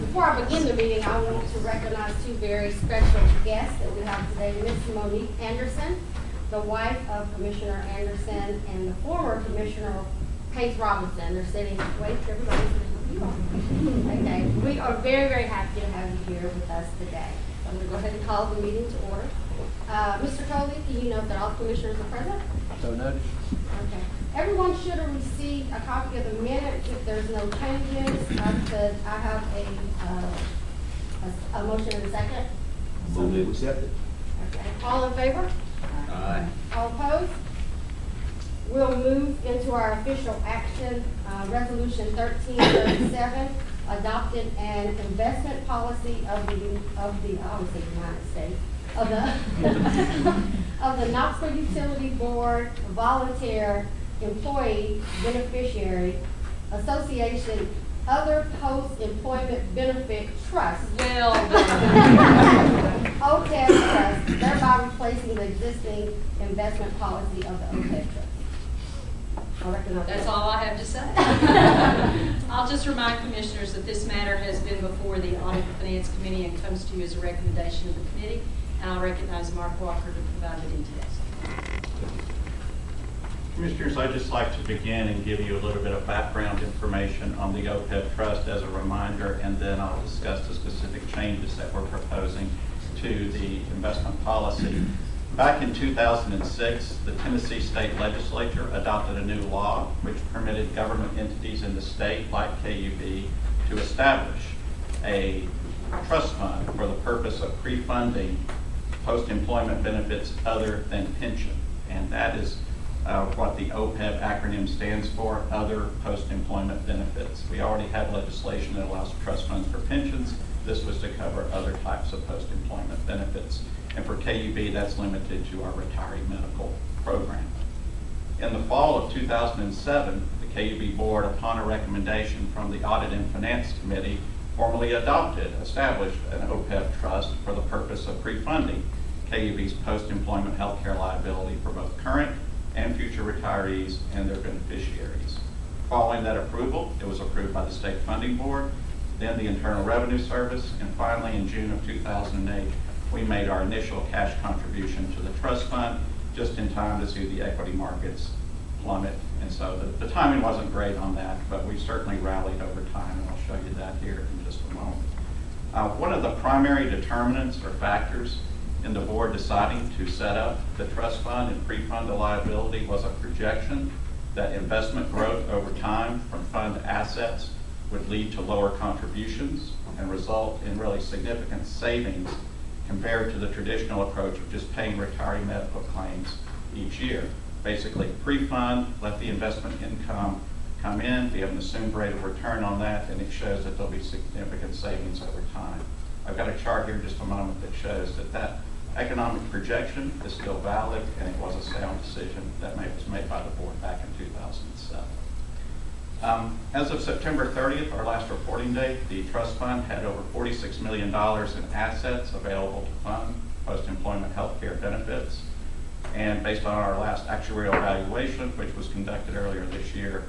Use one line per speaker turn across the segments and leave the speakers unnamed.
Before I begin the meeting, I want to recognize two very special guests that we have today. Ms. Monique Anderson, the wife of Commissioner Anderson, and the former Commissioner Pace Robinson. They're sitting, wait, everybody. Okay, we are very, very happy to have you here with us today. So I'm going to go ahead and call the meeting to order. Mr. Coley, can you note that all commissioners are present?
So noted.
Okay. Everyone should have received a copy of the minutes. If there's no changes, I have a motion and a second.
Move to accept it.
Okay. All in favor?
Aye.
All opposed? We'll move into our official action. Resolution 1337 adopted an investment policy of the I would say United States of the of the Knoxville Utility Board Volunteer Employee Beneficiary Association Other Post-Employment Benefit Trust.
Well done.
OPEB Trust, thereby replacing the existing investment policy of the OPEB Trust. I recognize
That's
that.
all I have to say. I'll just remind commissioners that this matter has been before the Audit and Finance Committee and comes to you as a recommendation of the committee. And I'll recognize Mark Walker to provide the details.
Commissioners, I'd just like to begin and give you a little bit of background information on the OPEB Trust as a reminder, and then I'll discuss the specific changes that we're proposing to the investment policy. Back in 2006, the Tennessee State Legislature adopted a new law which permitted government entities in the state, like KUB, to establish a trust fund for the purpose of pre-funding post-employment benefits other than pension. And that is what the OPEB acronym stands for, Other Post-Employment Benefits. We already have legislation that allows trust funds for pensions. This was to cover other types of post-employment benefits. And for KUB, that's limited to our retiree medical program. In the fall of 2007, the KUB board, upon a recommendation from the Audit and Finance Committee, formally established an OPEB trust for the purpose of pre-funding KUB's post-employment health care liability for both current and future retirees and their beneficiaries. Following that approval, it was approved by the State Funding Board, then the Internal Revenue Service, and finally in June of 2008, we made our initial cash contribution to the trust fund just in time to see the equity markets plummet. And so the timing wasn't great on that, but we certainly rallied over time, and I'll show you that here in just a moment. One of the primary determinants or factors in the board deciding to set up the trust fund and pre-fund the liability was a projection that investment growth over time from fund assets would lead to lower contributions and result in really significant savings compared to the traditional approach of just paying retiree medical claims each year. Basically pre-fund, let the investment income come in, we have an assumed rate of return on that, and it shows that there'll be significant savings over time. I've got a chart here in just a moment that shows that that economic projection is still valid, and it was a sound decision that was made by the board back in 2007. As of September 30th, our last reporting date, the trust fund had over $46 million in assets available to fund post-employment health care benefits. And based on our last actuarial evaluation, which was conducted earlier this year,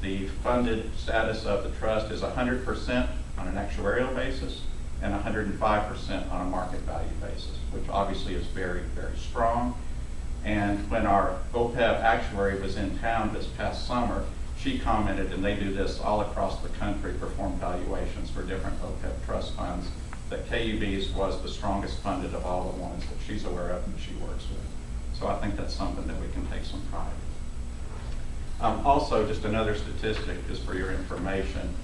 the funded status of the trust is 100% on an actuarial basis and 105% on a market value basis, which obviously is very, very strong. And when our OPEB actuary was in town this past summer, she commented, and they do this all across the country, perform valuations for different OPEB trust funds, that KUB's was the strongest funded of all the ones that she's aware of and she works with. So I think that's something that we can take some pride in. Also, just another statistic, just for your information.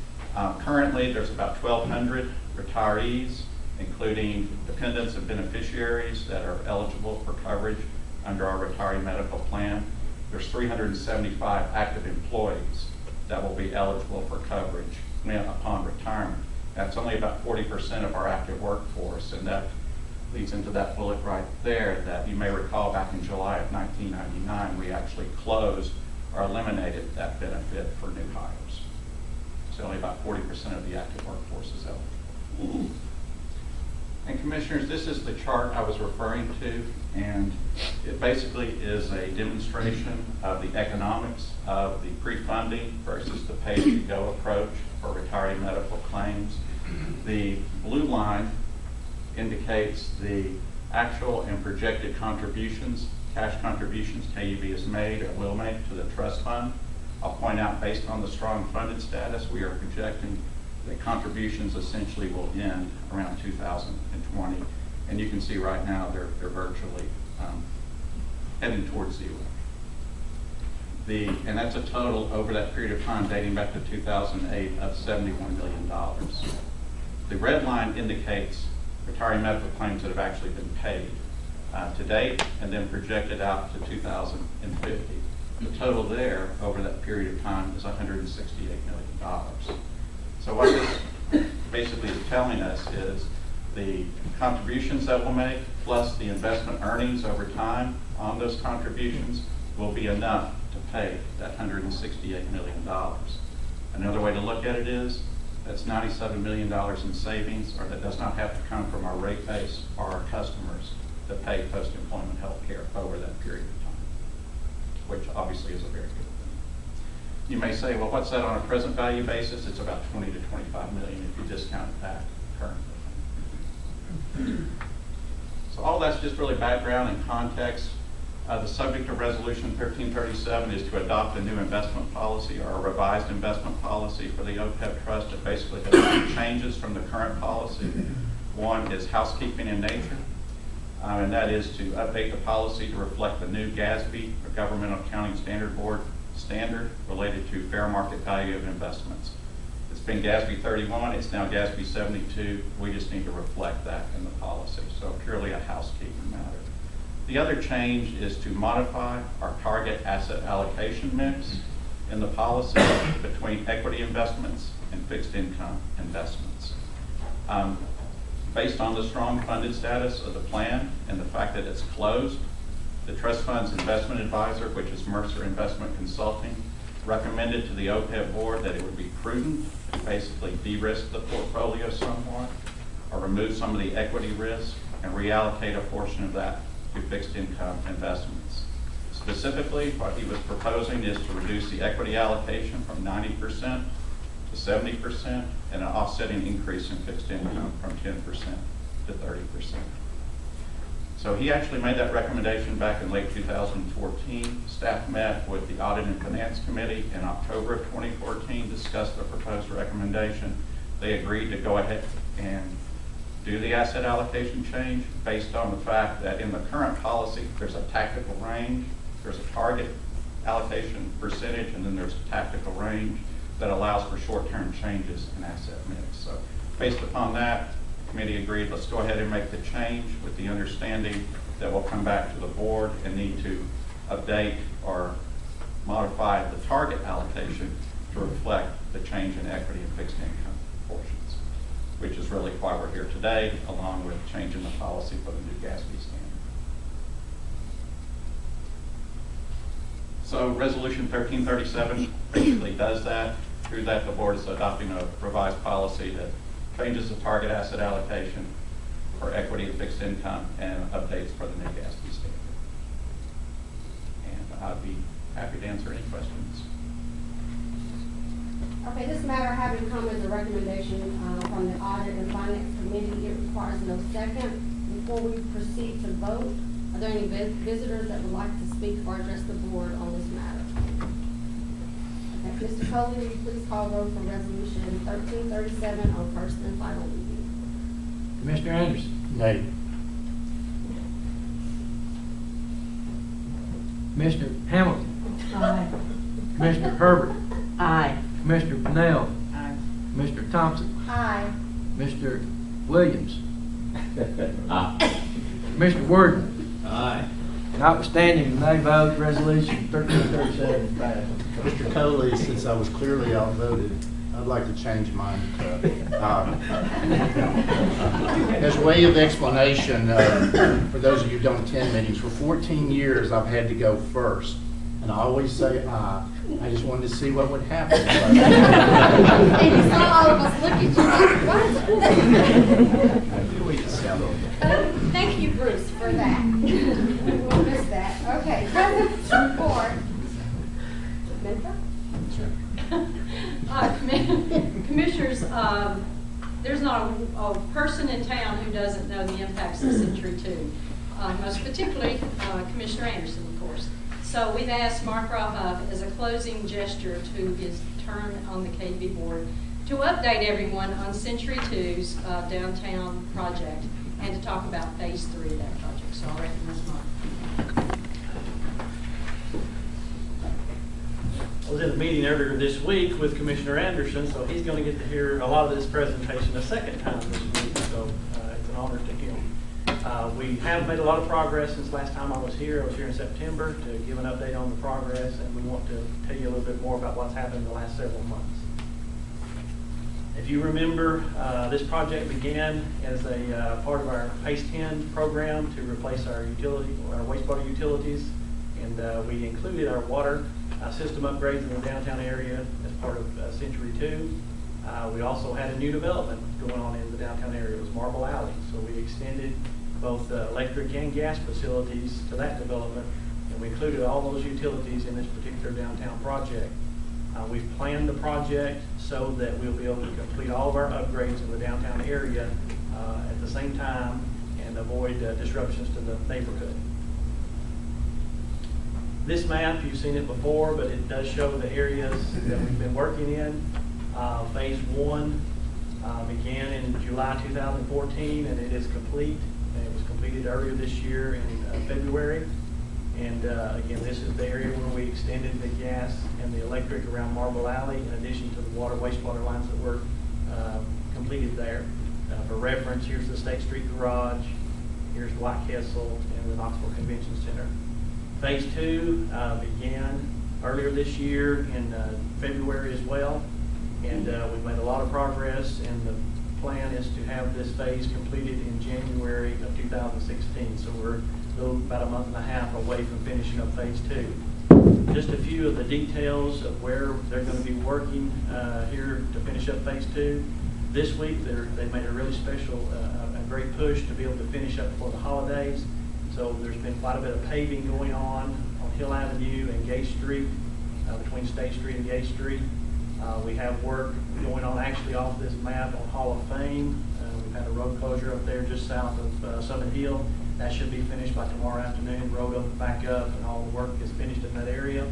Currently, there's about 1,200 retirees, including dependents and beneficiaries that are eligible for coverage under our retiree medical plan. There's 375 active employees that will be eligible for coverage upon retirement. That's only about 40% of our active workforce, and that leads into that bullet right there that you may recall back in July of 1999, we actually closed or eliminated that benefit for new hires. So only about 40% of the active workforce is eligible. And commissioners, this is the chart I was referring to, and it basically is a demonstration of the economics of the pre-funding versus the pay-as-you-go approach for retiree medical claims. The blue line indicates the actual and projected contributions, cash contributions KUB has made or will make to the trust fund. I'll point out, based on the strong funded status, we are projecting that contributions essentially will end around 2020. And you can see right now they're virtually heading towards zero. And that's a total over that period of time dating back to 2008 of $71 million. The red line indicates retiree medical claims that have actually been paid to date and then projected out to 2050. The total there over that period of time is $168 million. So what this basically is telling us is the contributions that we'll make plus the investment earnings over time on those contributions will be enough to pay that $168 million. Another way to look at it is that's $97 million in savings, or that does not have to come from our rate base or our customers to pay post-employment health care over that period of time, which obviously is a very good thing. You may say, well, what's that on a present value basis? It's about 20 to 25 million if you discount it back currently. So all that's just really background and context. The subject of Resolution 1337 is to adopt a new investment policy or a revised investment policy for the OPEB Trust. It basically has two changes from the current policy. One is housekeeping in nature, and that is to update the policy to reflect the new GASB, or Government Accounting Standard Board standard related to fair market value of investments. It's been GASB 31, it's now GASB 72. We just need to reflect that in the policy, so purely a housekeeping matter. The other change is to modify our target asset allocation mix in the policy between equity investments and fixed income investments. Based on the strong funded status of the plan and the fact that it's closed, the trust fund's investment advisor, which is Mercer Investment Consulting, recommended to the OPEB board that it would be prudent to basically de-risk the portfolio somewhat or remove some of the equity risk and reallocate a portion of that to fixed income investments. Specifically, what he was proposing is to reduce the equity allocation from 90% to 70% and an offsetting increase in fixed income from 10% to 30%. So he actually made that recommendation back in late 2014. Staff met with the Audit and Finance Committee in October of 2014, discussed the proposed recommendation. They agreed to go ahead and do the asset allocation change based on the fact that in the current policy, there's a tactical range, there's a target allocation percentage, and then there's a tactical range that allows for short-term changes in asset mix. So based upon that, the committee agreed, let's go ahead and make the change with the understanding that we'll come back to the board and need to update or modify the target allocation to reflect the change in equity and fixed income portions, which is really why we're here today, along with changing the policy for the new GASB standard. So Resolution 1337 basically does that. Through that, the board is adopting a revised policy that changes the target asset allocation for equity and fixed income and updates for the new GASB standard. And I'd be happy to answer any questions.
Okay, this matter having come as a recommendation from the Audit and Finance Committee, it requires no second. Before we proceed to vote, are there any visitors that would like to speak or address the board on this matter? Okay, Mr. Coley, will you please call roll for Resolution 1337 on first and final reading?
Commissioner Anderson?
Nay.
Commissioner Hamilton?
Aye.
Commissioner Herbert?
Aye.
Commissioner Pennell?
Aye.
Commissioner Thompson?
Aye.
Mr. Williams?
Aye.
Commissioner Worden?
Aye.
Notwithstanding the nay vote, Resolution 1337 is passed.
Mr. Coley, since I was clearly outvoted, I'd like to change mine to, as a way of explanation, for those of you who don't attend meetings, for 14 years I've had to go first. And I always say aye. I just wanted to see what would happen.
And you saw all of us look at you like, what? Thank you, Bruce, for that. We'll miss that. Okay, President's report. Minta?
Commissioners, there's not a person in town who doesn't know the impacts of Century 2, most particularly Commissioner Anderson, of course. So we've asked Mark Raha, as a closing gesture to his term on the KUB board, to update everyone on Century 2's downtown project and to talk about phase 3 of that project. So I'll recognize Mark.
I was in a meeting earlier this week with Commissioner Anderson, so he's going to get to hear a lot of this presentation a second time this week, so it's an honor to him. We have made a lot of progress since last time I was here. I was here in September to give an update on the progress, and we want to tell you a little bit more about what's happened in the last several months. If you remember, this project began as a part of our Phase 10 program to replace our wastewater utilities, and we included our water system upgrades in the downtown area as part of Century 2. We also had a new development going on in the downtown area. It was Marble Alley, so we extended both electric and gas facilities to that development, and we included all those utilities in this particular downtown project. We've planned the project so that we'll be able to complete all of our upgrades in the downtown area at the same time and avoid disruptions to the neighborhood. This map, you've seen it before, but it does show the areas that we've been working in. Phase 1 began in July 2014, and it is complete. And it was completed earlier this year in February. And again, this is the area where we extended the gas and the electric around Marble Alley, in addition to the wastewater lines that were completed there. For reference, here's the State Street Garage, here's White Castle, and the Knoxville Convention Center. Phase 2 began earlier this year in February as well, and we've made a lot of progress, and the plan is to have this phase completed in January of 2016. So we're about a month and a half away from finishing up Phase 2. Just a few of the details of where they're going to be working here to finish up Phase 2. This week they made a really special, a great push to be able to finish up before the holidays. So there's been quite a bit of paving going on Hill Avenue and Gay Street, between State Street and Gay Street. We have work going on actually off this map on Hall of Fame. We've had a road closure up there just south of Summit Hill. That should be finished by tomorrow afternoon. Road opened back up and all the work is finished in that area.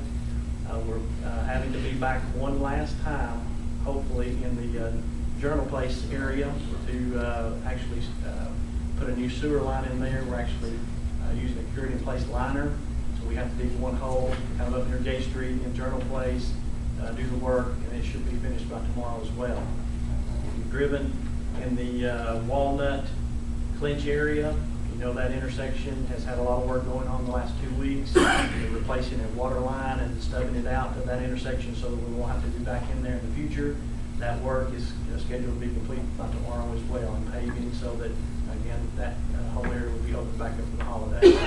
We're having to be back one last time, hopefully in the Journal Place area, to actually put a new sewer line in there. We're actually using a cured in place liner. So we have to dig one hole kind of up near Gay Street in Journal Place, do the work, and it should be finished by tomorrow as well. We've driven in the Walnut Clinch area. You know that intersection has had a lot of work going on the last 2 weeks. We're replacing a water line and stubbing it out to that intersection so that we won't have to be back in there in the future. That work is scheduled to be complete by tomorrow as well, and paving so that, again, that whole area will be open back up for the holidays.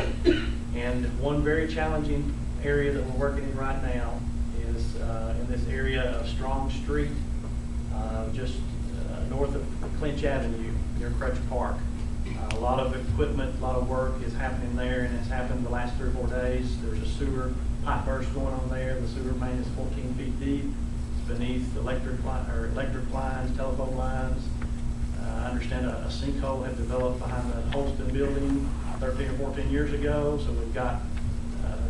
And one very challenging area that we're working in right now is in this area of Strong Street, just north of Clinch Avenue near Crutch Park. A lot of equipment, a lot of work is happening there, and it's happened the last 3 or 4 days. There's a sewer pipe burst going on there. The sewer main is 14 feet deep. It's beneath electric lines, telephone lines. I understand a sinkhole had developed behind the Holston building 13 or 14 years ago, so we've got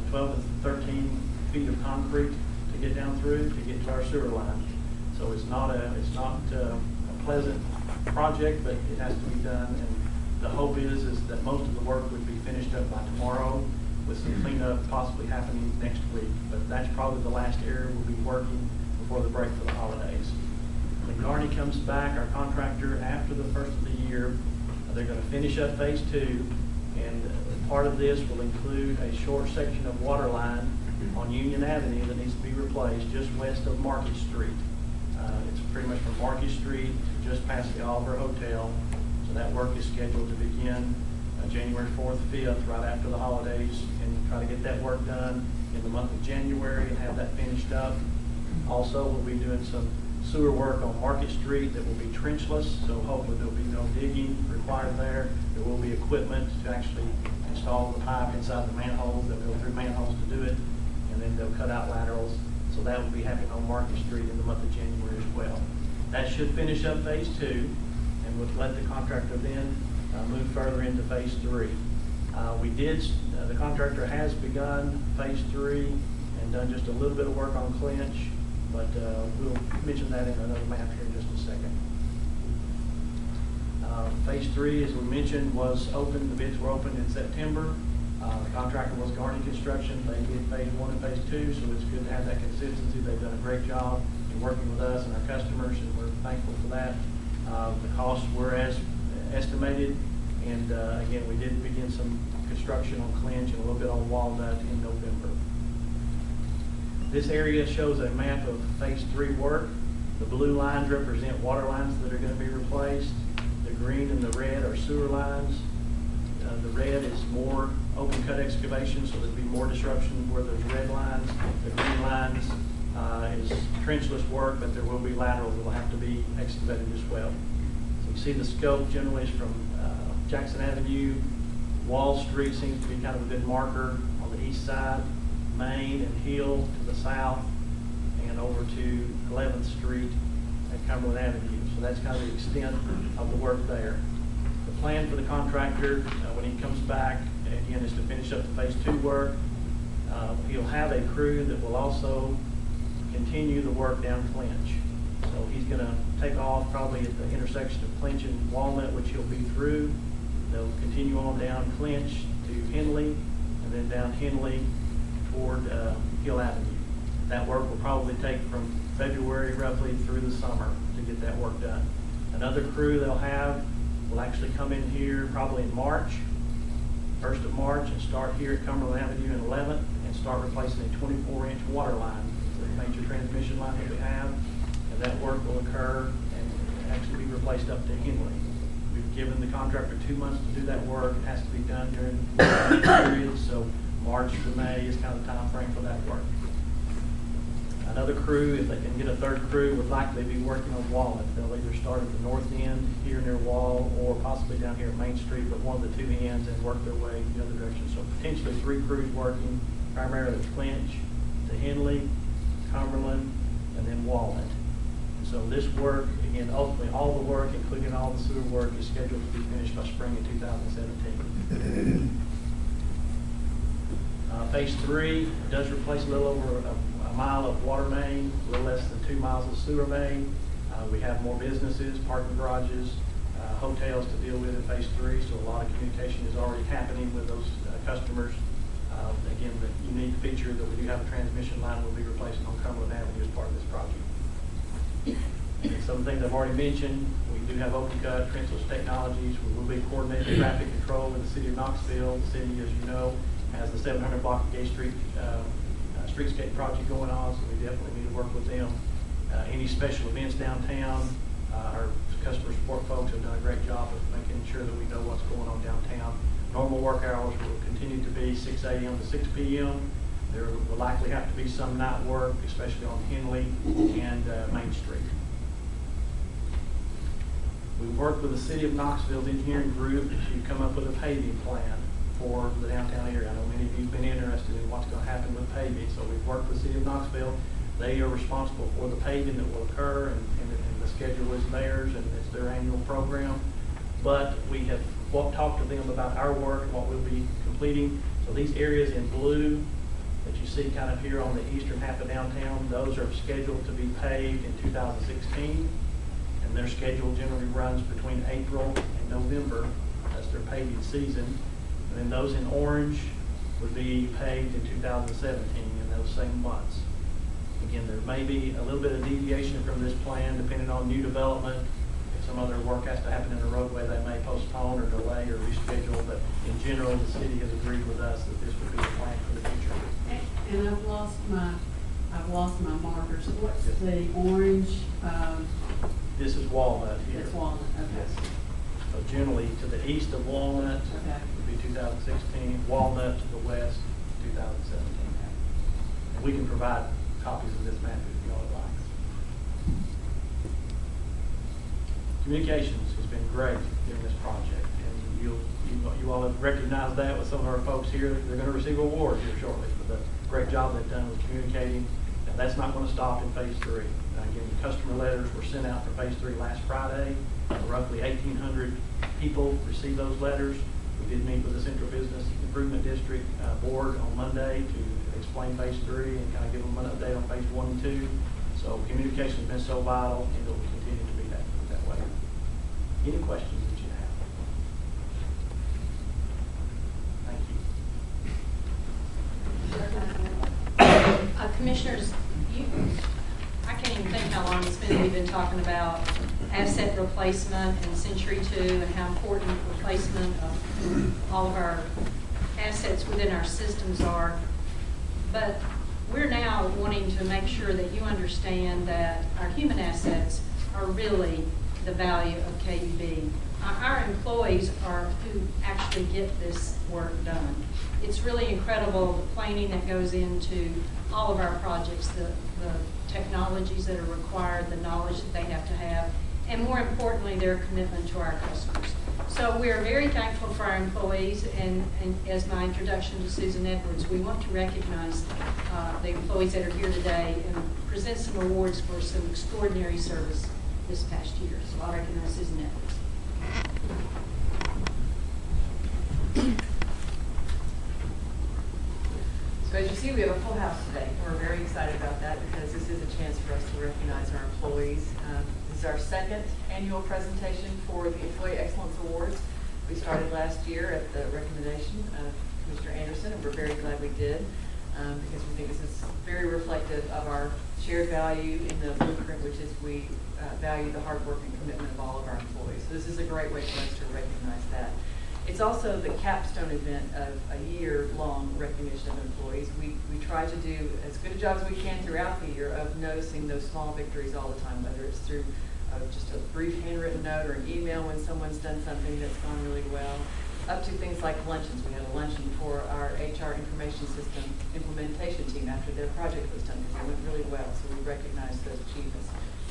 12 to 13 feet of concrete to get down through to get to our sewer line. So it's not a pleasant project, but it has to be done. And the hope is that most of the work would be finished up by tomorrow, with some cleanup possibly happening next week. But that's probably the last area we'll be working before the break for the holidays. When Garney comes back, our contractor, after the first of the year, they're going to finish up Phase 2, and part of this will include a short section of water line on Union Avenue that needs to be replaced just west of Market Street. It's pretty much from Market Street to just past the Oliver Hotel. So that work is scheduled to begin January 4th, 5th, right after the holidays, and try to get that work done in the month of January and have that finished up. Also, we'll be doing some sewer work on Market Street that will be trenchless, so hopefully there'll be no digging required there. There will be equipment to actually install the pipe inside the manholes. They'll go through manholes to do it, and then they'll cut out laterals. So that will be happening on Market Street in the month of January as well. That should finish up Phase 2. and would let the contractor then move further into phase 3. The contractor has begun phase 3 and done just a little bit of work on clinch, but we'll mention that in another map here in just a second. Phase 3, as we mentioned, was open. The bids were opened in September. The contractor was Garney Construction. They did phase 1 and phase 2, so it's good to have that consistency. They've done a great job in working with us and our customers, and we're thankful for that. The costs were as estimated, and again, we did begin some construction on clinch and a little bit on walnut in November. This area shows a map of phase 3 work. The blue lines represent water lines that are going to be replaced. The green and the red are sewer lines. The red is more open cut excavation, so there'll be more disruption where there's red lines. The green lines is trenchless work, but there will be laterals that will have to be excavated as well. So you see the scope generally is from Jackson Avenue. Wall Street seems to be kind of a good marker on the east side. Main and Hill to the south, and over to 11th Street at Cumberland Avenue. So that's kind of the extent of the work there. The plan for the contractor when he comes back, again, is to finish up the phase 2 work. He'll have a crew that will also continue the work down Clinch. So he's going to take off probably at the intersection of Clinch and Walnut, which he'll be through. They'll continue on down Clinch to Henley, and then down Henley toward Hill Avenue. That work will probably take from February roughly through the summer to get that work done. Another crew they'll have will actually come in here probably in March, 1st of March, and start here at Cumberland Avenue and 11th and start replacing a 24-inch water line. It's a major transmission line that we have, and that work will occur and actually be replaced up to Henley. We've given the contractor 2 months to do that work. It has to be done during the period, so March to May is kind of the time frame for that work. Another crew, if they can get a third crew, would likely be working on Walnut. They'll either start at the north end here near Wall or possibly down here at Main Street, but one of the 2 ends and work their way the other direction. So potentially 3 crews working, primarily Clinch to Henley, Cumberland, and then Walnut. So this work, again, ultimately all the work, including all the sewer work, is scheduled to be finished by spring of 2017. Phase 3 does replace a little over a mile of water main, a little less than 2 miles of sewer main. We have more businesses, parking garages, hotels to deal with in phase 3, so a lot of communication is already happening with those customers. Again, the unique feature that we do have a transmission line we'll be replacing on Cumberland Avenue as part of this project. And some things I've already mentioned, we do have open cut, trenchless technologies. We will be coordinating traffic control in the city of Knoxville. The city, as you know, has the 700 block of Gay Street streetscape project going on, so we definitely need to work with them. Any special events downtown, our customer support folks have done a great job of making sure that we know what's going on downtown. Normal work hours will continue to be 6 a.m. to 6 p.m. There will likely have to be some night work, especially on Henley and Main Street. We worked with the City of Knoxville's engineering group to come up with a paving plan for the downtown area. I know many of you have been interested in what's going to happen with paving, so we've worked with the City of Knoxville. They are responsible for the paving that will occur, and the schedule is theirs, and it's their annual program. But we have talked to them about our work and what we'll be completing. So these areas in blue that you see kind of here on the eastern half of downtown, those are scheduled to be paved in 2016. And their schedule generally runs between April and November. That's their paving season. And then those in orange would be paved in 2017 in those same months. Again, there may be a little bit of deviation from this plan depending on new development. If some other work has to happen in the roadway, they may postpone or delay or reschedule. But in general, the city has agreed with us that this would be the plan for the future.
And I've lost my markers. What's the orange?
This is Walnut here.
That's Walnut. Okay.
Yes. So generally to the east of Walnut
Okay.
would be 2016. Walnut to the west, 2017. And we can provide copies of this map if you all would like. Communications has been great during this project, and you all have recognized that with some of our folks here. They're going to receive awards here shortly for the great job they've done with communicating That's not going to stop in phase 3. Again, customer letters were sent out for phase 3 last Friday. Roughly 1,800 people received those letters. We did meet with the Central Business Improvement District Board on Monday to explain phase 3 and kind of give them an update on phase 1 and 2. So communication has been so vital, and it will continue to be that way. Any questions that you have? Thank you.
Commissioners, I can't even think how long it's been we've been talking about asset replacement and Century 2 and how important replacement of all of our assets within our systems are. But we're now wanting to make sure that you understand that our human assets are really the value of KUB. Our employees are who actually get this work done. It's really incredible the planning that goes into all of our projects, the technologies that are required, the knowledge that they have to have, and more importantly, their commitment to our customers. So we are very thankful for our employees, and as my introduction to Susan Edwards, we want to recognize the employees that are here today and present some awards for some extraordinary service this past year. So I'll recognize Susan Edwards.
So as you see, we have a full house today. We're very excited about that because this is a chance for us to recognize our employees. This is our second annual presentation for the Employee Excellence Awards. We started last year at the recommendation of Commissioner Anderson, and we're very glad we did because we think this is very reflective of our shared value in the blueprint, which is we value the hard work and commitment of all of our employees. So this is a great way for us to recognize that. It's also the capstone event of a year-long recognition of employees. We try to do as good a job as we can throughout the year of noticing those small victories all the time, whether it's through just a brief handwritten note or an email when someone's done something that's gone really well, up to things like luncheons. We had a luncheon for our HR information system implementation team after their project was done because it went really well, so we recognize those achievements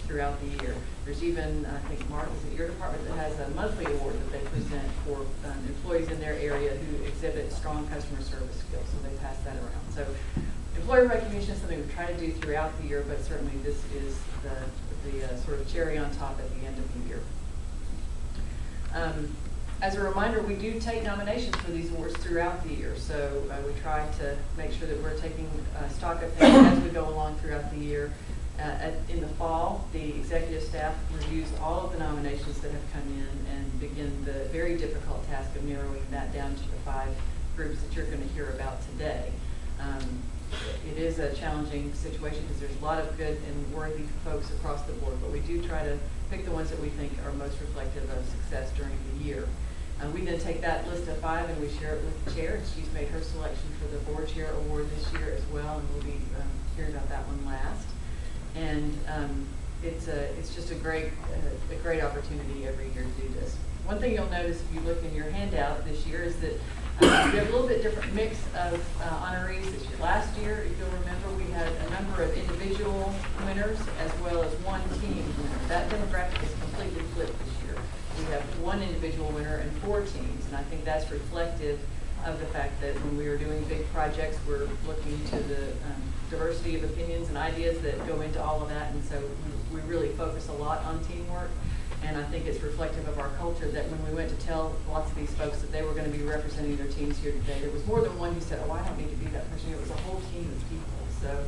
throughout the year. There's even, I think, Mark, is it your department that has a monthly award that they present for employees in their area who exhibit strong customer service skills, so they pass that around. So employee recognition is something we try to do throughout the year, but certainly this is the sort of cherry on top at the end of the year. As a reminder, we do take nominations for these awards throughout the year, so we try to make sure that we're taking stock of things as we go along throughout the year. In the fall, the executive staff reviews all of the nominations that have come in and begin the very difficult task of narrowing that down to the 5 groups that you're going to hear about today. It is a challenging situation because there's a lot of good and worthy folks across the board, but we do try to pick the ones that we think are most reflective of success during the year. We then take that list of 5 and we share it with the chair, and she's made her selection for the board chair award this year as well, and we'll be hearing about that one last. And it's just a great opportunity every year to do this. One thing you'll notice if you look in your handout this year is that we have a little bit different mix of honorees this year. Last year, if you'll remember, we had a number of individual winners as well as one team winner. That demographic is completely flipped this year. We have 1 individual winner and 4 teams, and I think that's reflective of the fact that when we are doing big projects, we're looking to the diversity of opinions and ideas that go into all of that, and so we really focus a lot on teamwork. And I think it's reflective of our culture that when we went to tell lots of these folks that they were going to be representing their teams here today, there was more than one who said, oh, I don't need to be that person. It was a whole team of people. So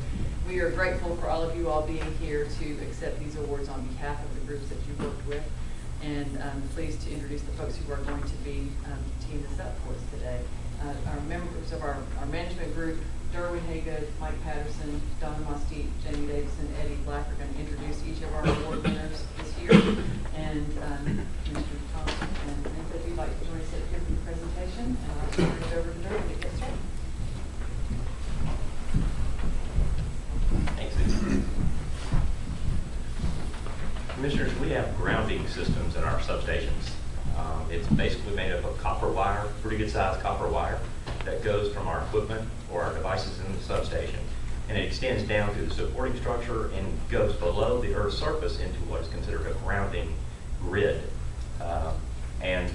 we are grateful for all of you all being here to accept these awards on behalf of the groups that you worked with. And pleased to introduce the folks who are going to be teeing this up for us today. Our members of our management group, Derwin Haygood, Mike Patterson, Donna Mosteet, Jamie Davison, Eddie Black are going to introduce each of our award winners this year. And Mr. Thompson and Samantha, if you'd like to join us up here for the presentation, and I'll turn it over to Derwin to get started.
Thanks, Susan. Commissioners, we have grounding systems in our substations. It's basically made up of copper wire, pretty good sized copper wire, that goes from our equipment or our devices in the substation. And it extends down through the supporting structure and goes below the Earth's surface into what is considered a grounding grid. And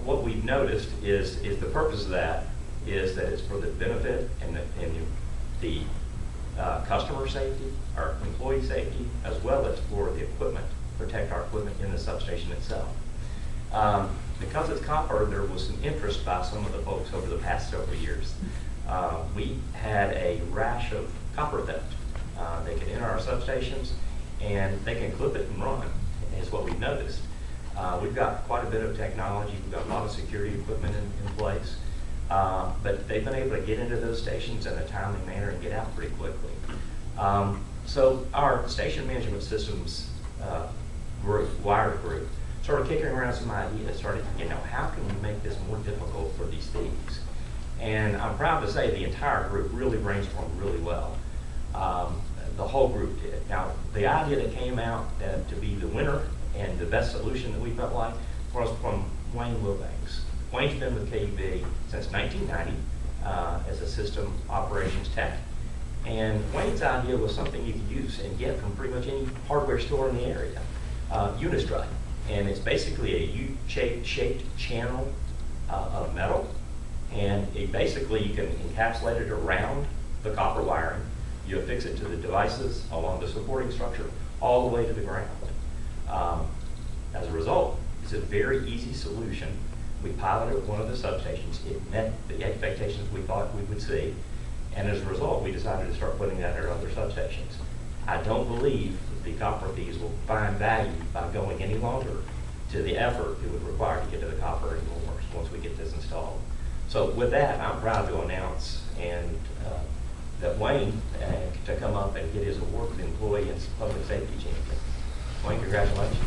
what we've noticed is the purpose of that is that it's for the benefit and the customer safety, our employee safety, as well as for the equipment, protect our equipment in the substation itself. Because it's copper, there was some interest by some of the folks over the past several years. We had a rash of copper theft. They can enter our substations and they can clip it and run, is what we've noticed. We've got quite a bit of technology. We've got a lot of security equipment in place. But they've been able to get into those stations in a timely manner and get out pretty quickly. So our station management systems group, wired group, started kicking around some ideas, how can we make this more difficult for these thieves? And I'm proud to say the entire group really brainstormed really well. The whole group did. Now, the idea that came out to be the winner and the best solution that we felt like was from Wayne Wilbanks. Wayne's been with KUB since 1990 as a system operations tech. And Wayne's idea was something you could use and get from pretty much any hardware store in the area, Unistrut. And it's basically a U-shaped channel of metal. And basically you can encapsulate it around the copper wiring. You affix it to the devices along the supporting structure all the way to the ground. As a result, it's a very easy solution. We piloted at one of the substations. It met the expectations we thought we would see. And as a result, we decided to start putting that at other substations. I don't believe the copper thieves will find value by going any longer to the effort it would require to get to the copper anymore once we get this installed. So with that, I'm proud to announce that Wayne to come up and get his award for the Employee and Public Safety Champion. Wayne, congratulations.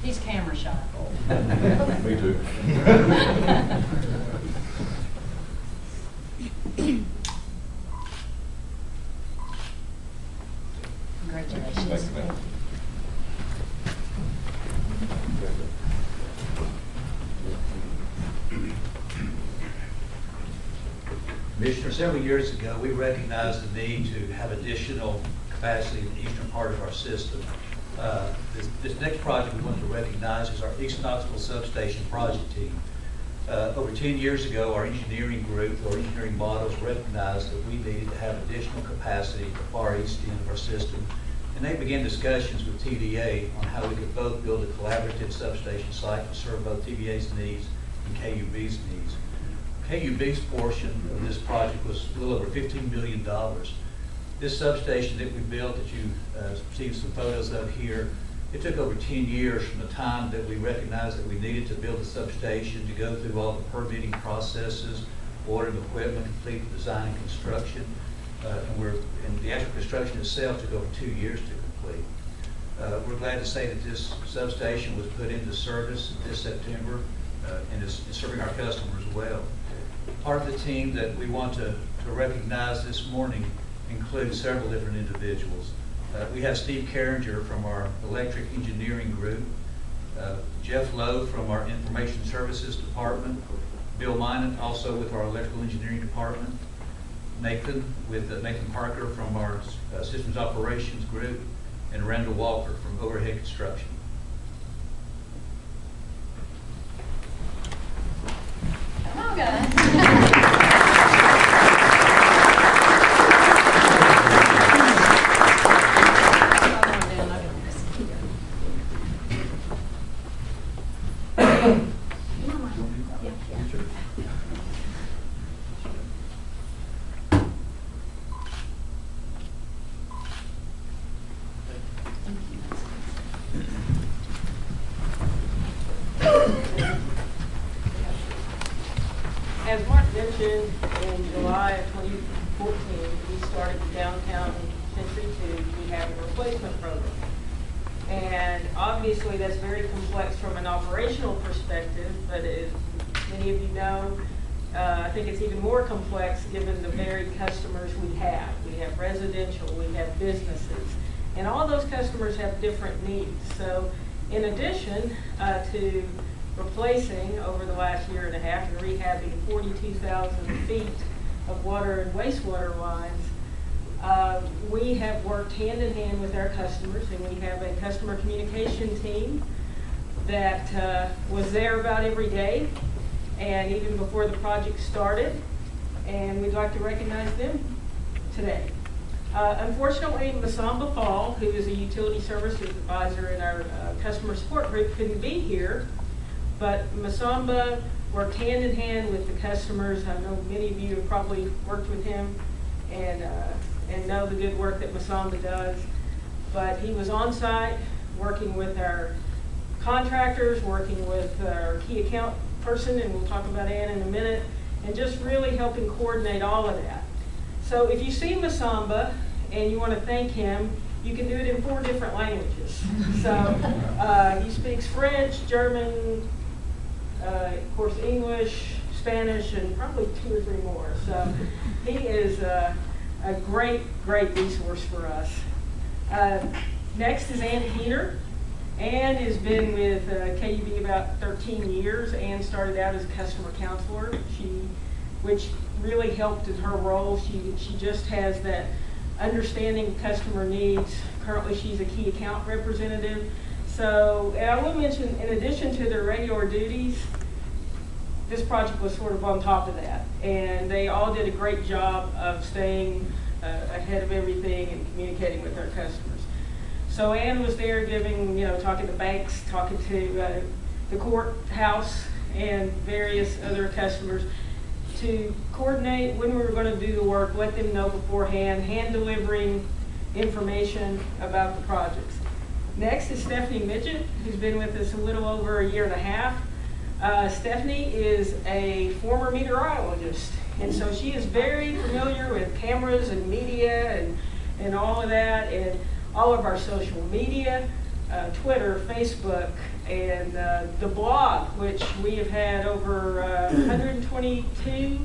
He's camera shy.
Me too.
Congratulations.
Thank you, ma'am.
Commissioner, several years ago, we recognized the need to have additional capacity in the eastern part of our system. This next project we want to recognize is our East Knoxville Substation Project Team. Over 10 years ago, our engineering group, or engineering models, recognized that we needed to have additional capacity at the far east end of our system. And they began discussions with TVA on how we could both build a collaborative substation site to serve both TVA's needs and KUB's needs. KUB's portion of this project was a little over $15 million. This substation that we built, that you see some photos of here, it took over 10 years from the time that we recognized that we needed to build a substation to go through all the permitting processes, ordering equipment, complete the design and construction. And the actual construction itself took over 2 years to complete. We're glad to say that this substation was put into service this September and is serving our customers well. Part of the team that we want to recognize this morning includes several different individuals. We have Steve Carringer from our electric engineering group, Jeff Lowe from our information services department, Bill Minot also with our electrical engineering department, Nathan Parker from our systems operations group, and Randall Walker from overhead construction.
Come on, guys.
As Mark mentioned, in July of 2014, we started the downtown Century 2 rehab and replacement program. And obviously that's very complex from an operational perspective, but as many of you know, I think it's even more complex given the varied customers we have. We have residential, we have businesses, and all those customers have different needs. So in addition to replacing over the last year and a half and rehabbing 42,000 feet of water and wastewater lines, We have worked hand in hand with our customers, and we have a customer communication team that was there about every day and even before the project started, and we'd like to recognize them today. Unfortunately, Masamba Fall, who is a utility services advisor in our customer support group, couldn't be here, but Masamba worked hand in hand with the customers. I know many of you have probably worked with him and know the good work that Masamba does. But he was on site working with our contractors, working with our key account person, and we'll talk about Ann in a minute, and just really helping coordinate all of that. So if you see Masamba and you want to thank him, you can do it in 4 different languages. So he speaks French, German, of course English, Spanish, and probably 2 or 3 more. So he is a great resource for us. Next is Ann Heater. Ann has been with KUB about 13 years. Ann started out as a customer counselor, which really helped in her role. She just has that understanding of customer needs. Currently, she's a key account representative. So, and I will mention, in addition to their regular duties, this project was sort of on top of that. And they all did a great job of staying ahead of everything and communicating with our customers. So Ann was there giving, talking to banks, talking to the courthouse and various other customers to coordinate when we were going to do the work, let them know beforehand, hand delivering information about the projects. Next is Stephanie Midget, who's been with us a little over a year and a half. Stephanie is a former meteorologist, and so she is very familiar with cameras and media and all of that, and all of our social media, Twitter, Facebook, and the blog, which we have had over 122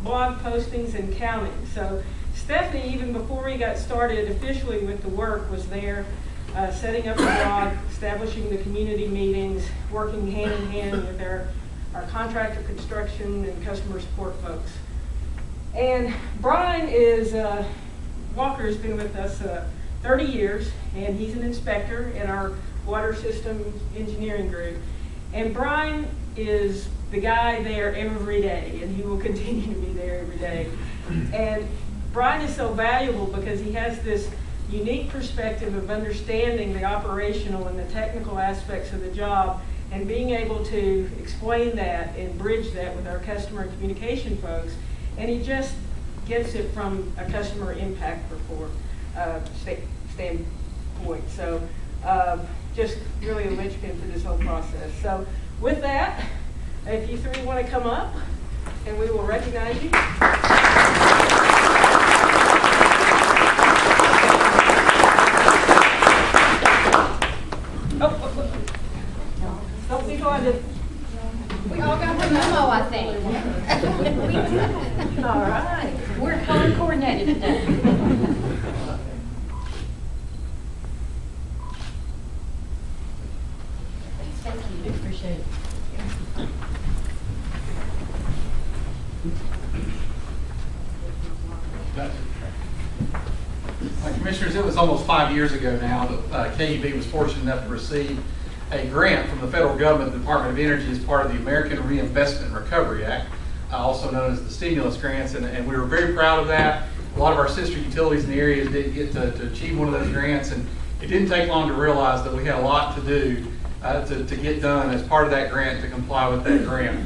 blog postings and counting. So Stephanie, even before we got started officially with the work, was there setting up the blog, establishing the community meetings, working hand in hand with our contractor construction and customer support folks. And Brian Walker has been with us 30 years, and he's an inspector in our water system engineering group. And Brian is the guy there every day, and he will continue to be there every day. And Brian is so valuable because he has this unique perspective of understanding the operational and the technical aspects of the job and being able to explain that and bridge that with our customer and communication folks. And he just gets it from a customer impact report standpoint. So just really a linchpin for this whole process. So with that, if you 3 want to come up, and we will recognize you. Don't be going to.
We all got the memo, I think.
All right.
We're color coordinated today. Thank you, appreciate it.
Commissioners, it was almost 5 years ago now that KUB was fortunate enough to receive a grant from the federal government, the Department of Energy, as part of the American Reinvestment and Recovery Act, also known as the stimulus grants, and we were very proud of that. A lot of our sister utilities in the area didn't get to achieve one of those grants, and it didn't take long to realize that we had a lot to do to get done as part of that grant to comply with that grant.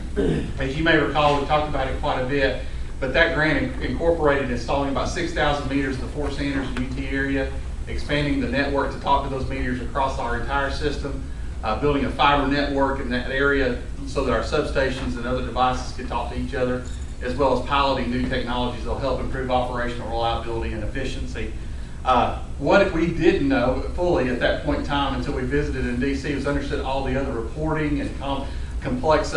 As you may recall, we talked about it quite a bit, but that grant incorporated installing about 6,000 meters in the Fort Sanders and UT area, expanding the network to talk to those meters across our entire system, building a fiber network in that area so that our substations and other devices could talk to each other, as well as piloting new technologies that will help improve operational reliability and efficiency. What we didn't know fully at that point in time until we visited in DC was understood all the other reporting and complex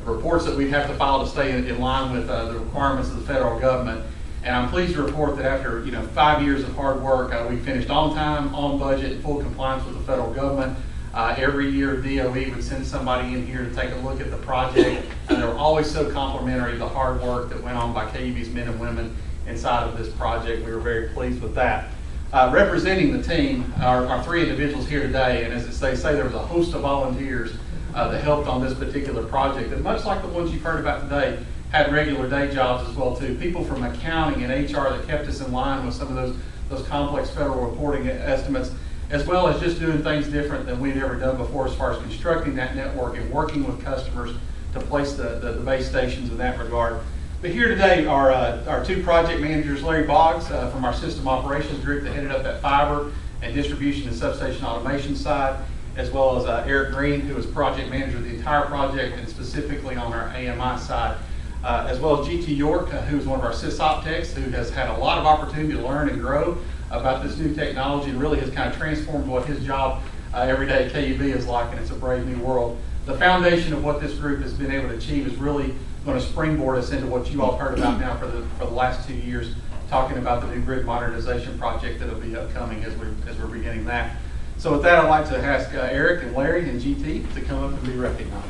reports that we'd have to file to stay in line with the requirements of the federal government. And I'm pleased to report that after 5 years of hard work, we finished on time, on budget, in full compliance with the federal government. Every year, DOE would send somebody in here to take a look at the project, and they were always so complimentary of the hard work that went on by KUB's men and women inside of this project. We were very pleased with that. Representing the team are three individuals here today, and as they say, there was a host of volunteers that helped on this particular project. And much like the ones you've heard about today, had regular day jobs as well too. People from accounting and HR that kept us in line with some of those complex federal reporting estimates, as well as just doing things different than we'd ever done before as far as constructing that network and working with customers to place the base stations in that regard. But here today are our two project managers, Larry Boggs from our system operations group that headed up that fiber and distribution and substation automation side, as well as Eric Green, who is project manager of the entire project and specifically on our AMI side, as well as GT York, who is one of our sysop techs, who has had a lot of opportunity to learn and grow about this new technology and really has kind of transformed what his job every day at KUB is like, and it's a brave new world. The foundation of what this group has been able to achieve is really going to springboard us into what you all heard about now for the last 2 years, talking about the new grid modernization project that will be upcoming as we're beginning that. So with that, I'd like to ask Eric and Larry and GT to come up and be recognized.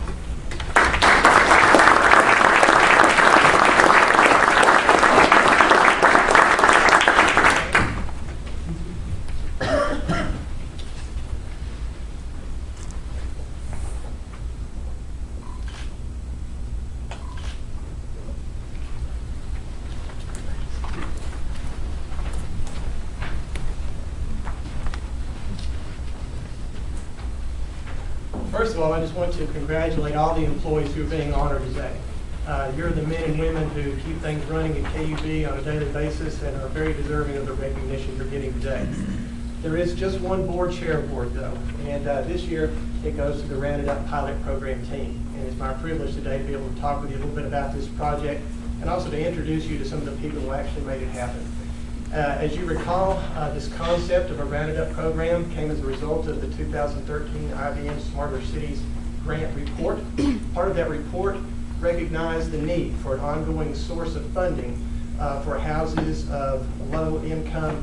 First of all, I just want to congratulate all the employees who are being honored today. You're the men and women who keep things running at KUB on a daily basis and are very deserving of the recognition you're getting today. There is just one board chair award though, and this year it goes to the Rounded Up Pilot Program team. And it's my privilege today to be able to talk with you a little bit about this project and also to introduce you to some of the people who actually made it happen. As you recall, this concept of a Rounded Up program came as a result of the 2013 IBM Smarter Cities grant report. Part of that report recognized the need for an ongoing source of funding for houses of low income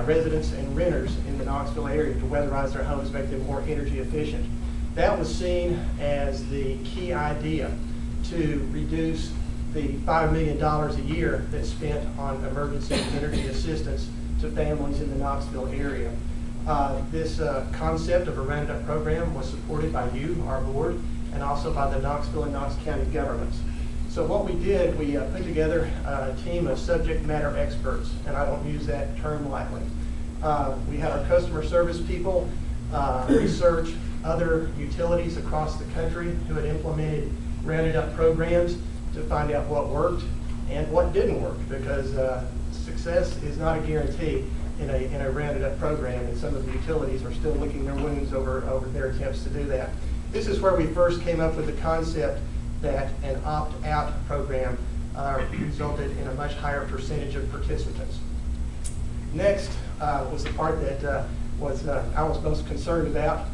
residents and renters in the Knoxville area to weatherize their homes, make them more energy efficient. That was seen as the key idea to reduce the $5 million a year that's spent on emergency energy assistance to families in the Knoxville area. This concept of a Rounded Up program was supported by you, our board, and also by the Knoxville and Knox County governments. So what we did, we put together a team of subject matter experts, and I don't use that term lightly. We had our customer service people research other utilities across the country who had implemented Rounded Up programs to find out what worked and what didn't work, because success is not a guarantee in a Rounded Up program, and some of the utilities are still licking their wounds over their attempts to do that. This is where we first came up with the concept that an opt-out program resulted in a much higher percentage of participants. Next was the part that I was most concerned about,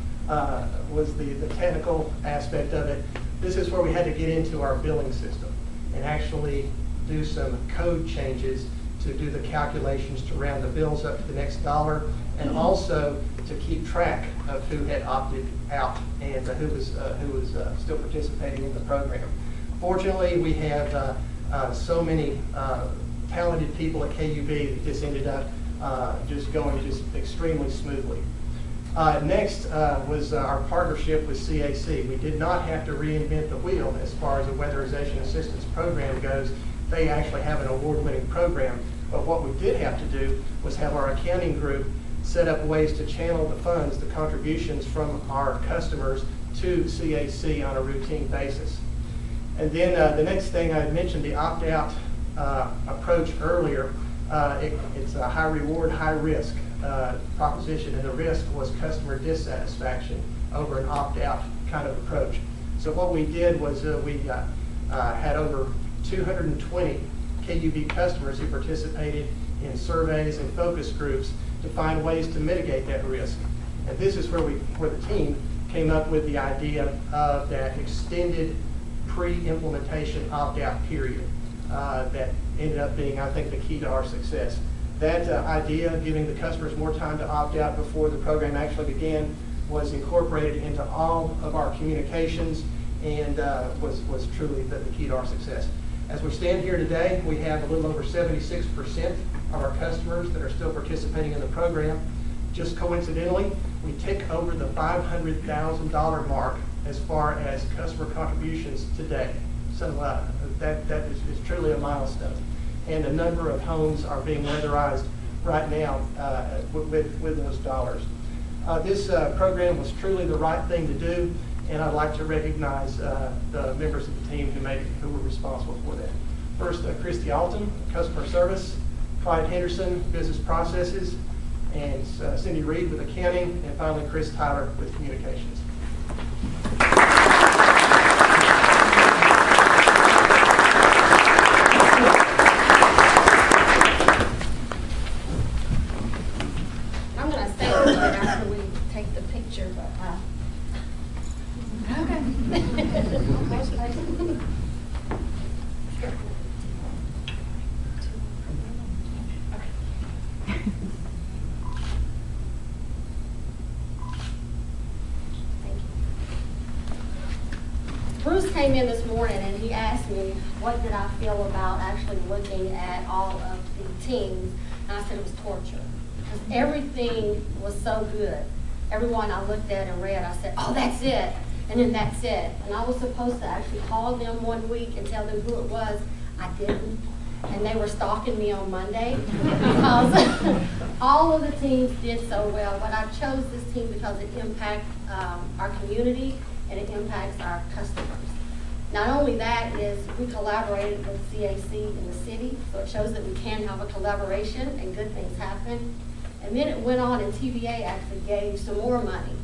was the technical aspect of it. This is where we had to get into our billing system and actually do some code changes to do the calculations to round the bills up to the next dollar, and also to keep track of who had opted out and who was still participating in the program. Fortunately, we have so many talented people at KUB that this ended up just going extremely smoothly. Next was our partnership with CAC. We did not have to reinvent the wheel as far as a weatherization assistance program goes. They actually have an award-winning program. But what we did have to do was have our accounting group set up ways to channel the funds, the contributions from our customers to CAC on a routine basis. And then the next thing I had mentioned, the opt-out approach earlier. It's a high reward, high risk proposition, and the risk was customer dissatisfaction over an opt-out kind of approach. So what we did was we had over 220 KUB customers who participated in surveys and focus groups to find ways to mitigate that risk. And this is where the team came up with the idea of that extended pre-implementation opt-out period that ended up being, I think, the key to our success. That idea of giving the customers more time to opt out before the program actually began was incorporated into all of our communications and was truly the key to our success. As we stand here today, we have a little over 76% of our customers that are still participating in the program. Just coincidentally, we tick over the $500,000 mark as far as customer contributions today. So that is truly a milestone. And a number of homes are being weatherized right now with those dollars. This program was truly the right thing to do, and I'd like to recognize the members of the team who were responsible for that. First, Christy Alton, Customer Service, Clyde Henderson, Business Processes, and Cindy Reed with Accounting, and finally Chris Tyler with Communications.
I'm going to stay over there after we take the picture, but okay. Bruce came in this morning and he asked me what did I feel about actually looking at all of the teams, and I said it was torture because everything was so good. Everyone I looked at and read, I said, oh, that's it, and then that's it. And I was supposed to actually call them one week and tell them who it was. I didn't, and they were stalking me on Monday because all of the teams did so well. But I chose this team because it impacts our community and it impacts our customers. Not only that is we collaborated with CAC in the city, so it shows that we can have a collaboration and good things happen. And then it went on and TVA actually gave some more money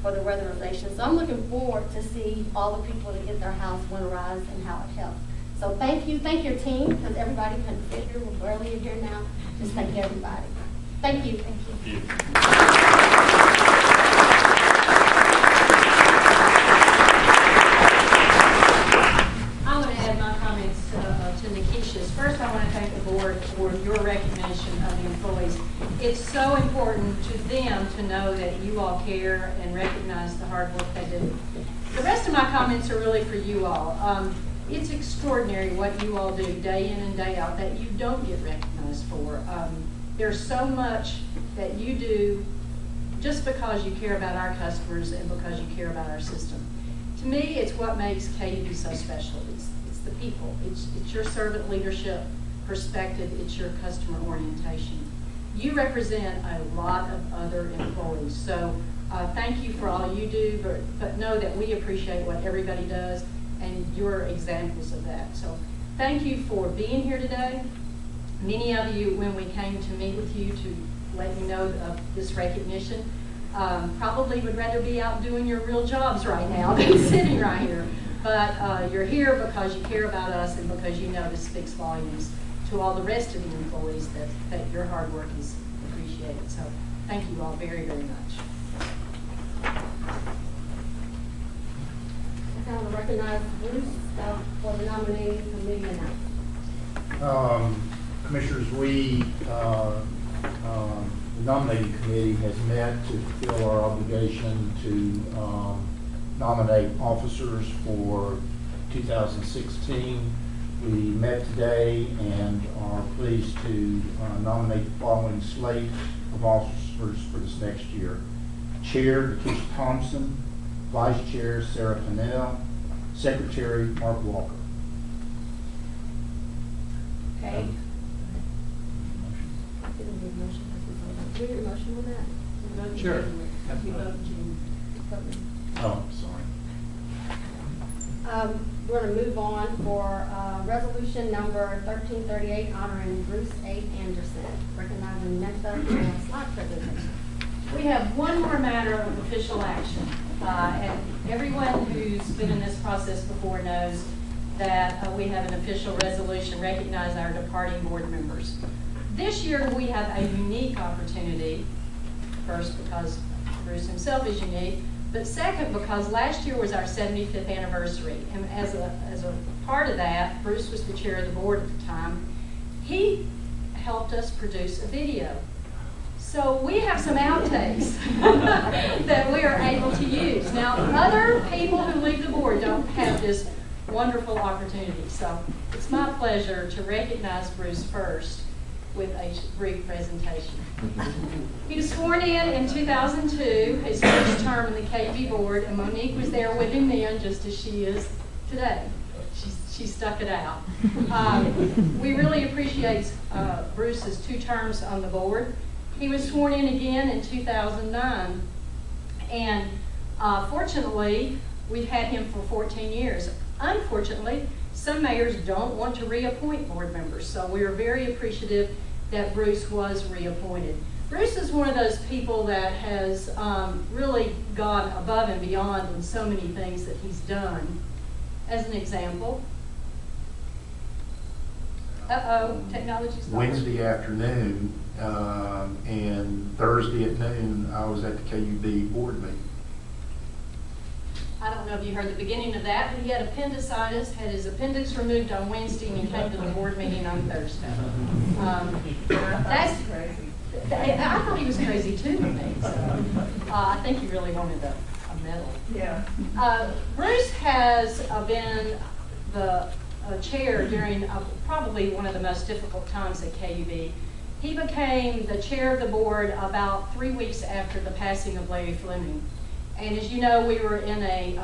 for the weatherization. So I'm looking forward to see all the people that get their house winterized and how it helps. So thank your team, because everybody couldn't fit here. We're barely in here now. Just thank everybody. Thank you. Thank you.
I want to add my comments to Nikisha's. First, I want to thank the board for your recognition of the employees. It's so important to them to know that you all care and recognize the hard work they do. The rest of my comments are really for you all. It's extraordinary what you all do day in and day out that you don't get recognized for. There's so much that you do just because you care about our customers and because you care about our system. To me, it's what makes KUB so special. It's the people. It's your servant leadership perspective. It's your customer orientation. You represent a lot of other employees. So thank you for all you do, but know that we appreciate what everybody does, and you're examples of that. So thank you for being here today. Many of you, when we came to meet with you to let you know of this recognition, probably would rather be out doing your real jobs right now than sitting right here. But you're here because you care about us and because you know this speaks volumes to all the rest of the employees that your hard work is appreciated. So thank you all very, very much.
I want to recognize Bruce for the nominating committee announcement.
Commissioners, the nominating committee has met to fulfill our obligation to nominate officers for 2016. We met today and are pleased to nominate the following slate of officers for this next year. Chair, Nikisha Thompson. Vice Chair, Sarah Pennell. Secretary, Mark Walker.
Okay. Do we need a motion on that?
Sure.
Oh,
sorry.
We're going to move on for resolution number 1338, honoring Bruce A. Anderson, recognizing next up slide presentation.
We have one more matter of official action, and everyone who's been in this process before knows that we have an official resolution recognizing our departing board members. This year we have a unique opportunity, first because Bruce himself is unique, but second because last year was our 75th anniversary, and as a part of that, Bruce was the chair of the board at the time. He helped us produce a video. So we have some outtakes that we are able to use. Now, other people who leave the board don't have this wonderful opportunity. So it's my pleasure to recognize Bruce first with a brief presentation. He was sworn in 2002, his first term in the KUB board, and Monique was there with him then, just as she is today. She stuck it out. We really appreciate Bruce's 2 terms on the board. He was sworn in again in 2009, and fortunately, we've had him for 14 years. Unfortunately, some mayors don't want to reappoint board members, so we are very appreciative that Bruce was reappointed. Bruce is one of those people that has really gone above and beyond in so many things that he's done. As an example, technology stopped.
Wednesday afternoon and Thursday at noon, I was at the KUB board meeting.
I don't know if you heard the beginning of that, but he had appendicitis, had his appendix removed on Wednesday, and he came to the board meeting on Thursday. That's crazy. I thought he was crazy too to me. So, I think he really wanted a medal.
Yeah.
Bruce has been the chair during probably one of the most difficult times at KUB. He became the chair of the board about 3 weeks after the passing of Larry Fleming. And as you know, we were in a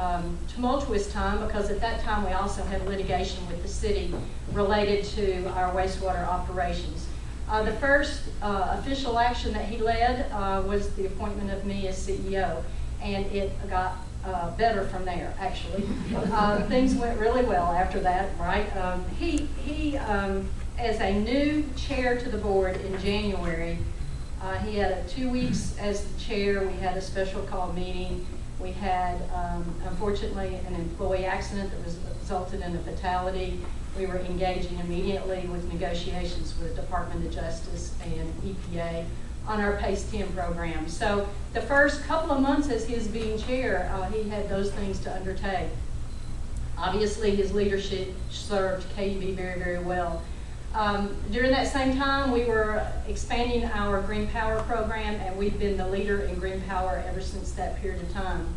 tumultuous time because at that time we also had litigation with the city related to our wastewater operations. The first official action that he led was the appointment of me as CEO, and it got better from there, actually. Things went really well after that, right? He as a new chair to the board in January, he had 2 weeks as the chair. We had a special call meeting. We had, unfortunately, an employee accident that resulted in a fatality. We were engaging immediately with negotiations with the Department of Justice and EPA on our PACE 10 program. So the first couple of months as his being chair, he had those things to undertake. Obviously, his leadership served KUB very, very well. During that same time, we were expanding our green power program, and we've been the leader in green power ever since that period of time.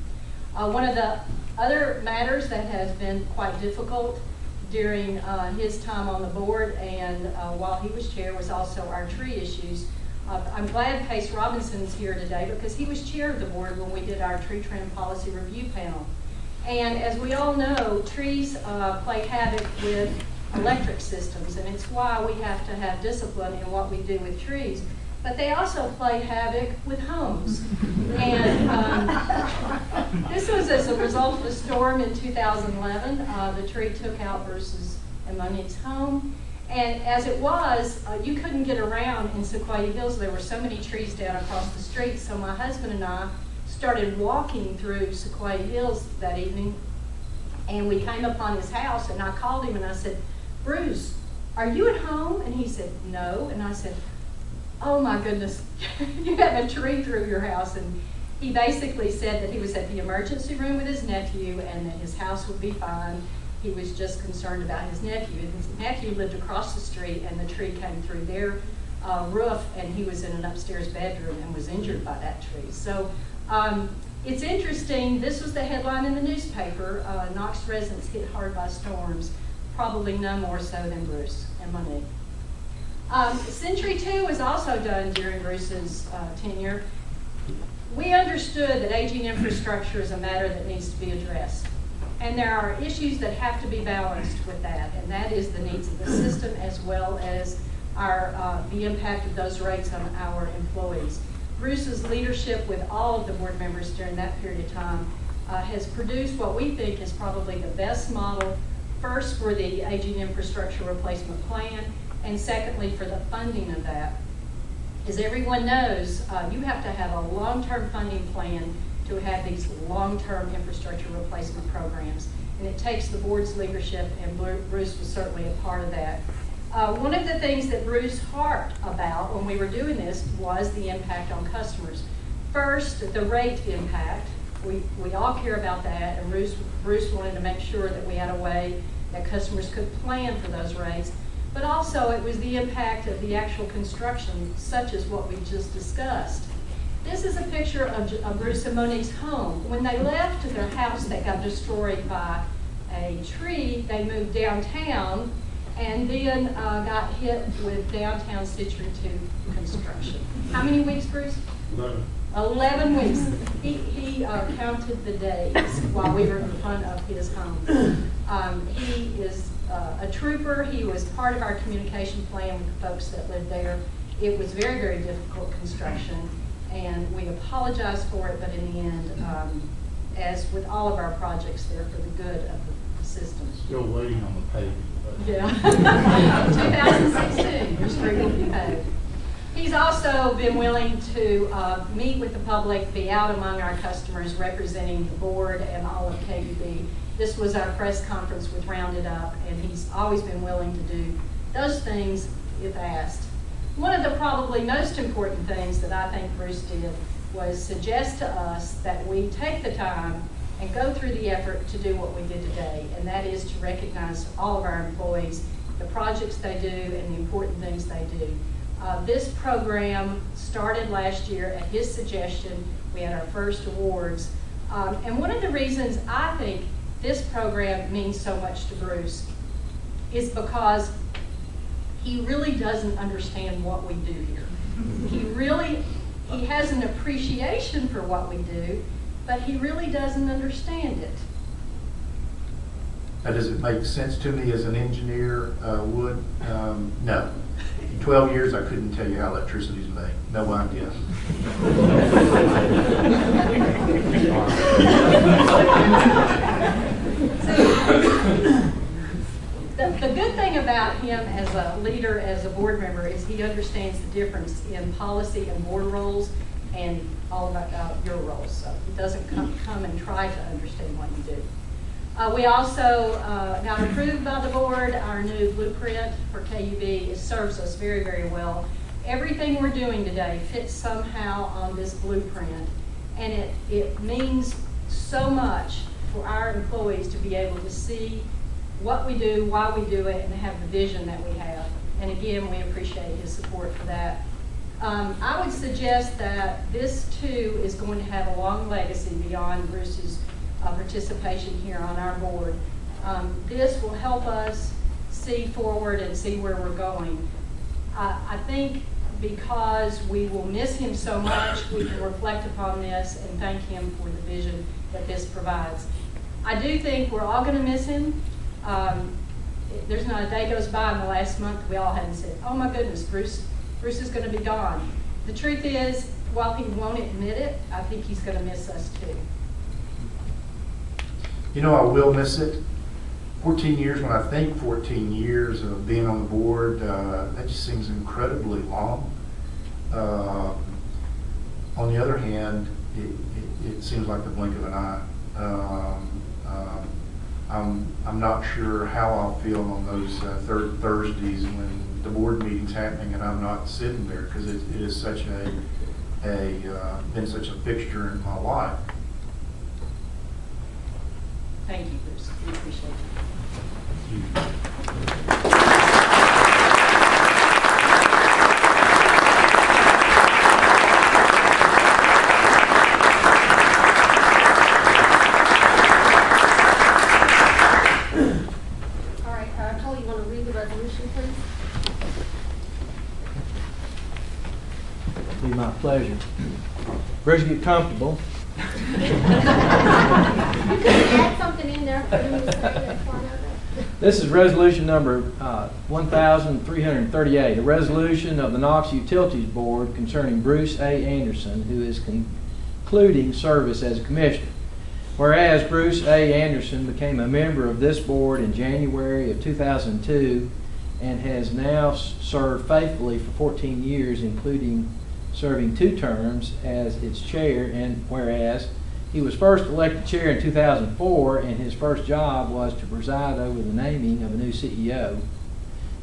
One of the other matters that has been quite difficult during his time on the board and while he was chair was also our tree issues. I'm glad Pace Robinson's here today because he was chair of the board when we did our tree trim policy review panel. And as we all know, trees play havoc with electric systems, and it's why we have to have discipline in what we do with trees. But they also play havoc with homes. And this was as a result of a storm in 2011. The tree took out Bruce's and Monique's home. And as it was, you couldn't get around in Sequoia Hills. There were so many trees down across the street. So my husband and I started walking through Sequoia Hills that evening, and we came upon his house, and I called him and I said, "Bruce, are you at home?" And he said, "No." And I said, "Oh my goodness, you have a tree through your house." And he basically said that he was at the emergency room with his nephew and that his house would be fine. He was just concerned about his nephew. And his nephew lived across the street, and the tree came through their roof, and he was in an upstairs bedroom and was injured by that tree. So it's interesting. This was the headline in the newspaper. Knox residents hit hard by storms. Probably none more so than Bruce and Monique. Century 2 was also done during Bruce's tenure. We understood that aging infrastructure is a matter that needs to be addressed. And there are issues that have to be balanced with that, and that is the needs of the system as well as the impact of those rates on our employees. Bruce's leadership with all of the board members during that period of time has produced what we think is probably the best model, first for the aging infrastructure replacement plan, and secondly for the funding of that. As everyone knows, you have to have a long-term funding plan to have these long-term infrastructure replacement programs. And it takes the board's leadership, and Bruce was certainly a part of that. One of the things that Bruce harped about when we were doing this was the impact on customers. First, the rate impact. We all care about that, and Bruce wanted to make sure that we had a way that customers could plan for those rates. But also it was the impact of the actual construction, such as what we just discussed. This is a picture of Bruce and Monique's home. When they left their house that got destroyed by a tree, they moved downtown and then got hit with downtown Citrus 2 construction. How many weeks, Bruce? 11 weeks. He counted the days while we were in front of his home. He is a trooper. He was part of our communication plan with the folks that lived there. It was very, very difficult construction, and we apologize for it, but in the end, as with all of our projects, they're for the good of the system.
Still waiting on the paving.
Yeah. 2016, your street will be paved. He's also been willing to meet with the public, be out among our customers, representing the board and all of KUB. This was our press conference with Rounded Up, and he's always been willing to do those things if asked. One of the probably most important things that I think Bruce did was suggest to us that we take the time and go through the effort to do what we did today, and that is to recognize all of our employees, the projects they do, and the important things they do. This program started last year at his suggestion. We had our first awards. And one of the reasons I think this program means so much to Bruce is because he really doesn't understand what we do here. He has an appreciation for what we do, but he really doesn't understand it.
Does it make sense to me as an engineer would? No. In 12 years, I couldn't tell you how electricity is made. No idea.
The good thing about him as a leader, as a board member, is he understands the difference in policy and board roles and all about your roles. So he doesn't come and try to understand what you do. We also got approved by the board our new blueprint for KUB. It serves us very, very well. Everything we're doing today fits somehow on this blueprint, and it means so much for our employees to be able to see what we do, why we do it, and have the vision that we have. And again, we appreciate his support for that. I would suggest that this too is going to have a long legacy beyond Bruce's participation here on our board. This will help us see forward and see where we're going. I think because we will miss him so much, we can reflect upon this and thank him for the vision that this provides. I do think we're all going to miss him. There's not a day goes by in the last month we all haven't said, oh my goodness, Bruce is going to be gone. The truth is, while he won't admit it, I think he's going to miss us too.
You know, I will miss it. 14 years, when I think 14 years of being on the board, that just seems incredibly long. On the other hand, it seems like the blink of an eye. I'm not sure how I'll feel on those third Thursdays when the board meeting's happening and I'm not sitting there, because it is such been such a fixture in my life.
Thank you, Bruce. We appreciate it.
Thank you.
All right, Cole, you want to read the resolution, please?
It'll be my pleasure. Bruce, get comfortable.
You could add something in there for him to say that part of it.
This is resolution number 1338, a resolution of the Knox Utilities Board concerning Bruce A. Anderson, who is concluding service as a commissioner. Whereas Bruce A. Anderson became a member of this board in January of 2002 and has now served faithfully for 14 years, including serving 2 terms as its chair, and whereas he was first elected chair in 2004 and his first job was to preside over the naming of a new CEO,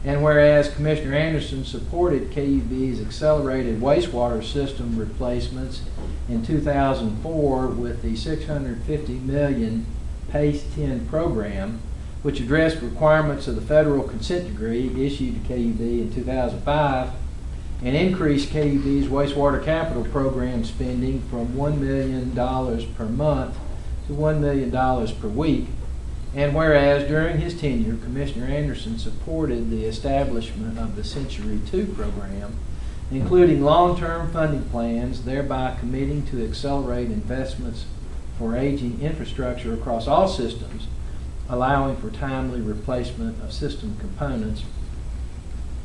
and whereas Commissioner Anderson supported KUB's accelerated wastewater system replacements in 2004 with the $650 million PACE 10 program, which addressed requirements of the federal consent decree issued to KUB in 2005, and increased KUB's wastewater capital program spending from $1 million per month to $1 million per week. And whereas during his tenure, Commissioner Anderson supported the establishment of the Century 2 program, including long-term funding plans, thereby committing to accelerate investments for aging infrastructure across all systems, allowing for timely replacement of system components.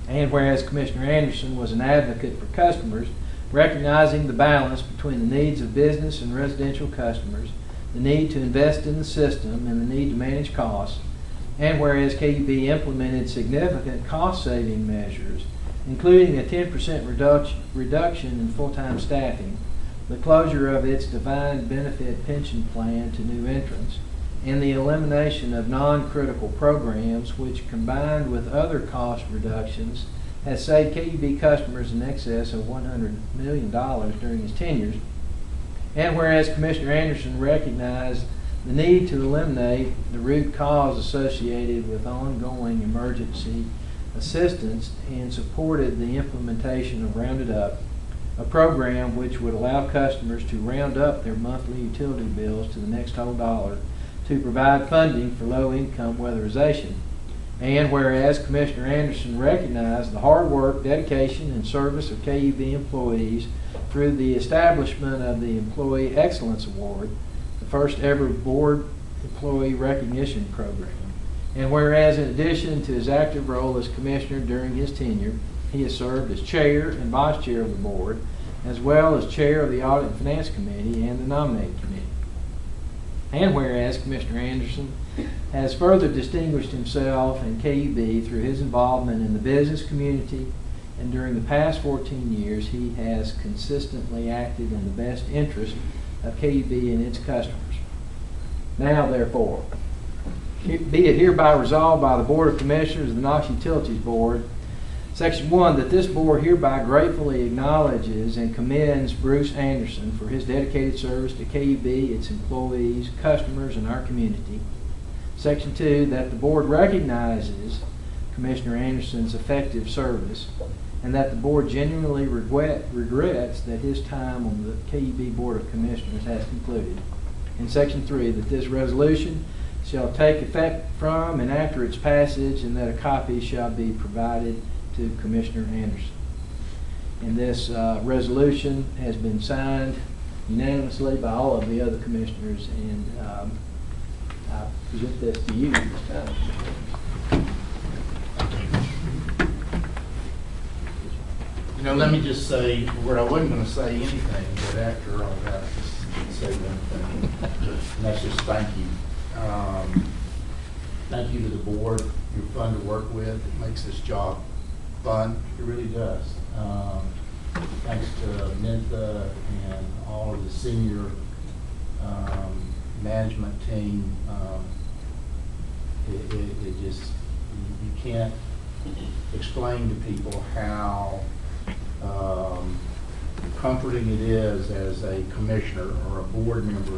And whereas Commissioner Anderson was an advocate for customers, recognizing the balance between the needs of business and residential customers, the need to invest in the system, and the need to manage costs. And whereas KUB implemented significant cost-saving measures, including a 10% reduction in full-time staffing, the closure of its defined benefit pension plan to new entrants, and the elimination of non-critical programs, which combined with other cost reductions has saved KUB customers in excess of $100 million during his tenures. And whereas Commissioner Anderson recognized the need to eliminate the root cause associated with ongoing emergency assistance and supported the implementation of Rounded Up, a program which would allow customers to round up their monthly utility bills to the next whole dollar to provide funding for low-income weatherization. And whereas Commissioner Anderson recognized the hard work, dedication, and service of KUB employees through the establishment of the Employee Excellence Award, the first ever board employee recognition program. And whereas in addition to his active role as commissioner during his tenure, he has served as chair and vice chair of the board, as well as chair of the Audit and Finance Committee and the Nominating Committee. And whereas Commissioner Anderson has further distinguished himself and KUB through his involvement in the business community, and during the past 14 years he has consistently acted in the best interest of KUB and its customers. Now therefore, be it hereby resolved by the Board of Commissioners of the Knox Utilities Board, Section 1, that this board hereby gratefully acknowledges and commends Bruce Anderson for his dedicated service to KUB, its employees, customers, and our community. Section 2, that the board recognizes Commissioner Anderson's effective service, and that the board genuinely regrets that his time on the KUB Board of Commissioners has concluded. And Section 3, that this resolution shall take effect from and after its passage, and that a copy shall be provided to Commissioner Anderson. And this resolution has been signed unanimously by all of the other commissioners, and I present this to you this time.
You know, let me just say where I wasn't going to say anything, but after all that, just say one thing. And that's just thank you. Thank you to the board. You're fun to work with. It makes this job fun. It really does. Thanks to Mintha and all of the senior management team. It just, you can't explain to people how comforting it is as a commissioner or a board member